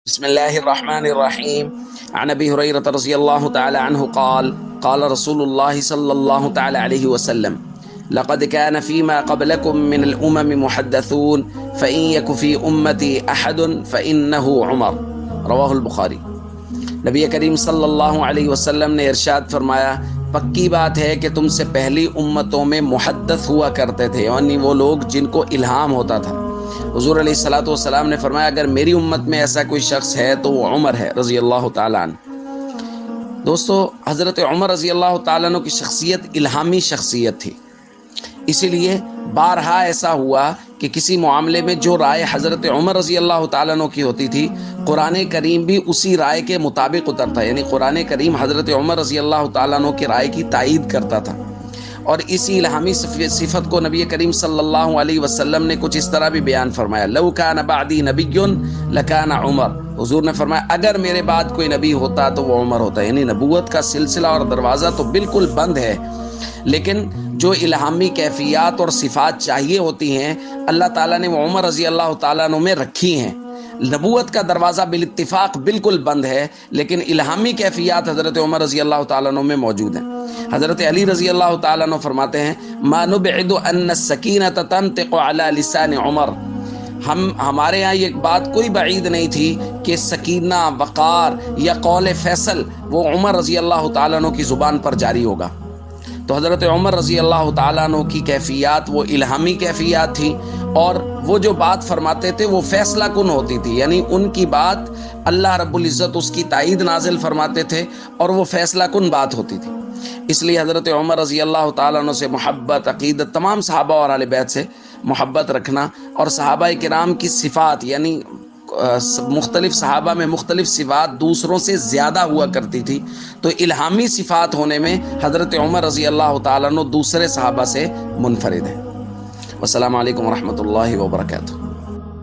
بسم الله الرحمن الرحيم. عن ابي هريره رضي الله تعالى عنه قال قال رسول الله صلى الله تعالى عليه وسلم: لقد كان فيما قبلكم من الامم محدثون فان يك في امتي احد فانه عمر. رواہ البخاری۔ نبی کریم صلی اللہ علیہ وسلم نے ارشاد فرمایا، پکی بات ہے کہ تم سے پہلی امتوں میں محدث ہوا کرتے تھے، یعنی وہ لوگ جن کو الہام ہوتا تھا۔ حضور علیہ الصلوۃ والسلام نے فرمایا اگر میری امت میں ایسا کوئی شخص ہے تو وہ عمر ہے رضی اللہ تعالیٰ عنہ۔ دوستو، حضرت عمر رضی اللہ تعالیٰ عنہ کی شخصیت الہامی شخصیت تھی، اسی لیے بارہا ایسا ہوا کہ کسی معاملے میں جو رائے حضرت عمر رضی اللہ تعالیٰ عنہ کی ہوتی تھی، قرآن کریم بھی اسی رائے کے مطابق اترتا، یعنی قرآن کریم حضرت عمر رضی اللہ تعالیٰ عنہ کی رائے کی تائید کرتا تھا۔ اور اسی الہامی صفت کو نبی کریم صلی اللہ علیہ وسلم نے کچھ اس طرح بھی بیان فرمایا، لو کان بعدی نبی لکان عمر۔ حضور نے فرمایا اگر میرے بعد کوئی نبی ہوتا تو وہ عمر ہوتا، یعنی نبوت کا سلسلہ اور دروازہ تو بالکل بند ہے، لیکن جو الہامی کیفیات اور صفات چاہیے ہوتی ہیں اللہ تعالیٰ نے وہ عمر رضی اللہ تعالیٰ عنہ میں رکھی ہیں۔ نبوت کا دروازہ بالاتفاق بالکل بند ہے، لیکن الہامی کیفیات حضرت عمر رضی اللہ تعالیٰ عنہ میں موجود ہیں۔ حضرت علی رضی اللہ تعالیٰ عنہ فرماتے ہیں، ما نبعد ان السکینۃ تنطق علی لسان عمر۔ ہمارے ہاں یہ بات کوئی بعید نہیں تھی کہ سکینہ، وقار یا قول فیصل وہ عمر رضی اللہ تعالیٰ عنہ کی زبان پر جاری ہوگا۔ تو حضرت عمر رضی اللہ تعالیٰ عنہ کی کیفیات وہ الہامی کیفیات تھی، اور وہ جو بات فرماتے تھے وہ فیصلہ کن ہوتی تھی، یعنی ان کی بات اللہ رب العزت اس کی تائید نازل فرماتے تھے اور وہ فیصلہ کن بات ہوتی تھی۔ اس لیے حضرت عمر رضی اللہ تعالیٰ عنہ سے محبت، عقیدت، تمام صحابہ اور اہل بیت سے محبت رکھنا، اور صحابہ کرام کی صفات، یعنی مختلف صحابہ میں مختلف صفات دوسروں سے زیادہ ہوا کرتی تھی، تو الہامی صفات ہونے میں حضرت عمر رضی اللہ تعالیٰ عنہ دوسرے صحابہ سے منفرد ہیں۔ والسلام علیکم ورحمۃ اللہ وبرکاتہ۔